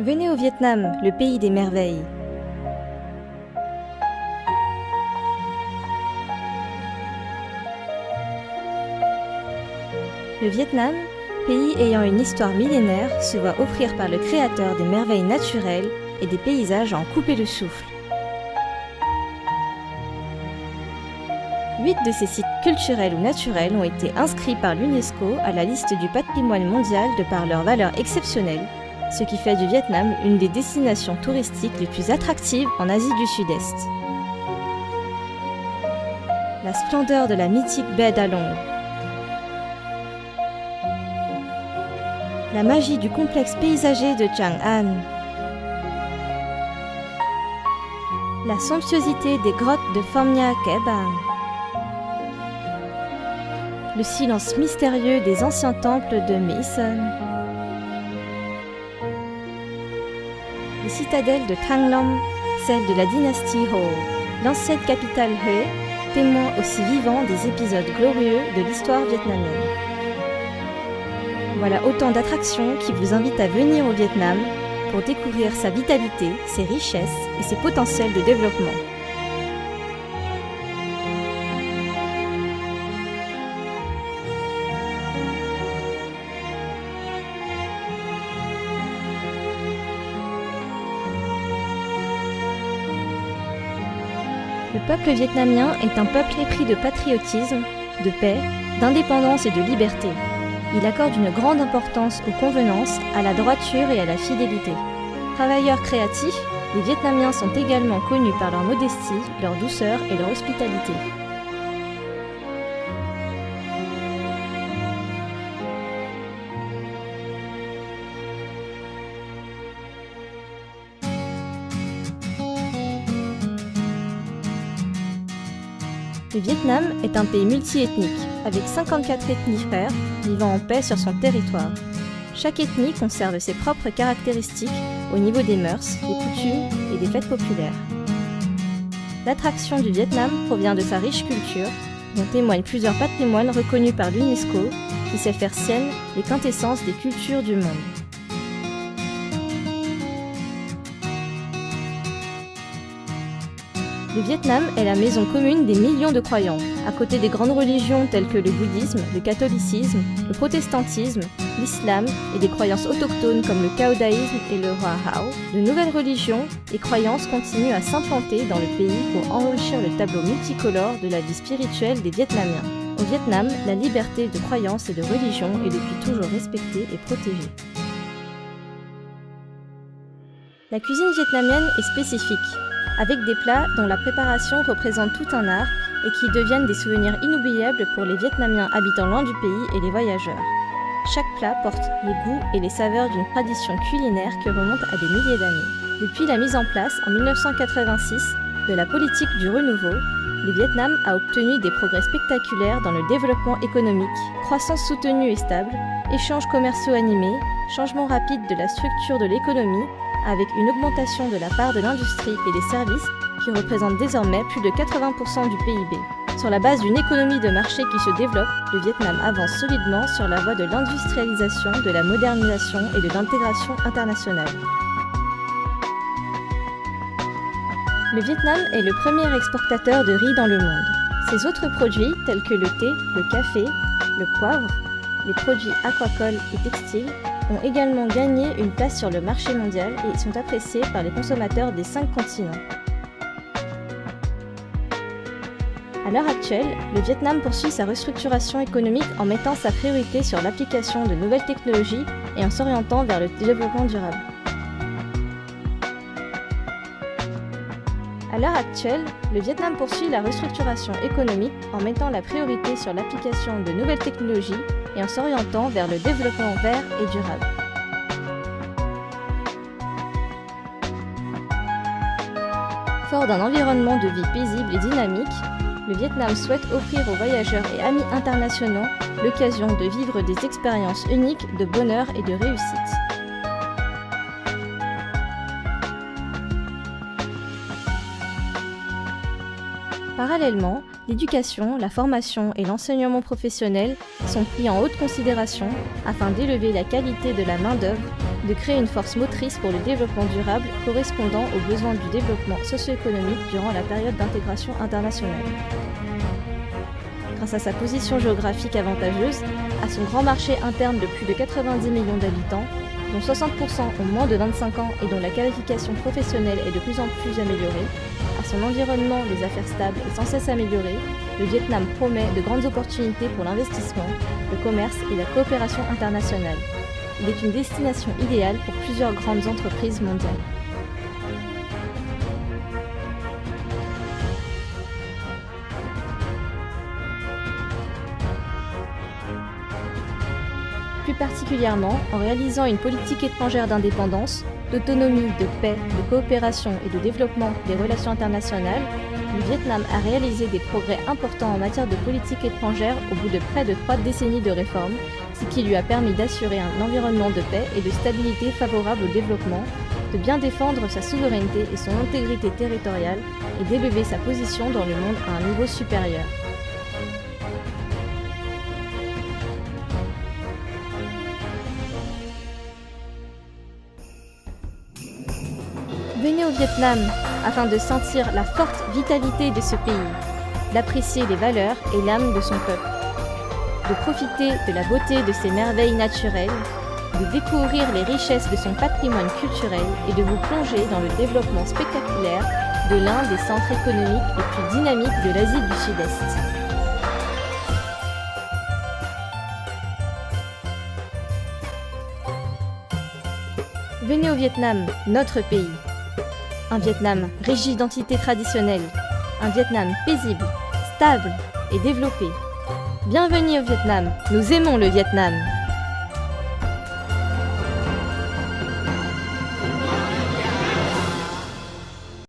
Venez au Vietnam, le pays des merveilles. Le Vietnam, pays ayant une histoire millénaire, se voit offrir par le créateur des merveilles naturelles et des paysages à en couper le souffle. 8 de ces sites culturels ou naturels ont été inscrits par l'UNESCO à la liste du patrimoine mondial de par leur valeur exceptionnelle, ce qui fait du Vietnam une des destinations touristiques les plus attractives en Asie du Sud-Est. La splendeur de la mythique baie d'Along, la magie du complexe paysager de Chang An, la somptuosité des grottes de Pham Nha Ke Bang, le silence mystérieux des anciens temples de Mae Son, les citadelles de Thang Long, celle de la dynastie Ho, l'ancienne capitale Hue, témoin aussi vivant des épisodes glorieux de l'histoire vietnamienne. Voilà autant d'attractions qui vous invitent à venir au Vietnam pour découvrir sa vitalité, ses richesses et ses potentiels de développement. Le peuple vietnamien est un peuple épris de patriotisme, de paix, d'indépendance et de liberté. Il accorde une grande importance aux convenances, à la droiture et à la fidélité. Travailleurs créatifs, les Vietnamiens sont également connus par leur modestie, leur douceur et leur hospitalité. Le Vietnam est un pays multiethnique, avec 54 ethnies frères vivant en paix sur son territoire. Chaque ethnie conserve ses propres caractéristiques au niveau des mœurs, des coutumes et des fêtes populaires. L'attraction du Vietnam provient de sa riche culture, dont témoignent plusieurs patrimoines reconnus par l'UNESCO, qui sait faire sienne les quintessences des cultures du monde. Le Vietnam est la maison commune des millions de croyants, à côté des grandes religions telles que le bouddhisme, le catholicisme, le protestantisme, l'islam et des croyances autochtones comme le caodaïsme et le Hoa Hao. De nouvelles religions et croyances continuent à s'implanter dans le pays pour enrichir le tableau multicolore de la vie spirituelle des Vietnamiens. Au Vietnam, la liberté de croyance et de religion est depuis toujours respectée et protégée. La cuisine vietnamienne est spécifique, avec des plats dont la préparation représente tout un art et qui deviennent des souvenirs inoubliables pour les Vietnamiens habitant loin du pays et les voyageurs. Chaque plat porte les goûts et les saveurs d'une tradition culinaire qui remonte à des milliers d'années. Depuis la mise en place, en 1986, de la politique du renouveau, le Vietnam a obtenu des progrès spectaculaires dans le développement économique, croissance soutenue et stable, échanges commerciaux animés, changement rapide de la structure de l'économie, avec une augmentation de la part de l'industrie et des services qui représente désormais plus de 80% du PIB. Sur la base d'une économie de marché qui se développe, le Vietnam avance solidement sur la voie de l'industrialisation, de la modernisation et de l'intégration internationale. Le Vietnam est le premier exportateur de riz dans le monde. Ses autres produits, tels que le thé, le café, le poivre, les produits aquacoles et textiles, ont également gagné une place sur le marché mondial et sont appréciés par les consommateurs des 5 continents. À l'heure actuelle, le Vietnam poursuit sa restructuration économique en mettant sa priorité sur l'application de nouvelles technologies et en s'orientant vers le développement durable. À l'heure actuelle, le Vietnam poursuit la restructuration économique en mettant la priorité sur l'application de nouvelles technologies et en s'orientant vers le développement vert et durable. Fort d'un environnement de vie paisible et dynamique, le Vietnam souhaite offrir aux voyageurs et amis internationaux l'occasion de vivre des expériences uniques de bonheur et de réussite. Parallèlement, l'éducation, la formation et l'enseignement professionnel sont pris en haute considération afin d'élever la qualité de la main-d'œuvre de créer une force motrice pour le développement durable correspondant aux besoins du développement socio-économique durant la période d'intégration internationale. Grâce à sa position géographique avantageuse, à son grand marché interne de plus de 90 millions d'habitants, dont 60% ont moins de 25 ans et dont la qualification professionnelle est de plus en plus améliorée, à son environnement des affaires stables et sans cesse amélioré, le Vietnam promet de grandes opportunités pour l'investissement, le commerce et la coopération internationale. Il est une destination idéale pour plusieurs grandes entreprises mondiales. Plus particulièrement, en réalisant une politique étrangère d'indépendance, d'autonomie, de paix, de coopération et de développement des relations internationales, le Vietnam a réalisé des progrès importants en matière de politique étrangère au bout de près de 3 décennies de réformes, ce qui lui a permis d'assurer un environnement de paix et de stabilité favorable au développement, de bien défendre sa souveraineté et son intégrité territoriale et d'élever sa position dans le monde à un niveau supérieur. Venez au Vietnam afin de sentir la forte vitalité de ce pays, d'apprécier les valeurs et l'âme de son peuple, de profiter de la beauté de ses merveilles naturelles, de découvrir les richesses de son patrimoine culturel et de vous plonger dans le développement spectaculaire de l'un des centres économiques les plus dynamiques de l'Asie du Sud-Est. Venez au Vietnam, notre pays. Un Vietnam riche d'identité traditionnelle, un Vietnam paisible, stable et développé. Bienvenue au Vietnam, nous aimons le Vietnam.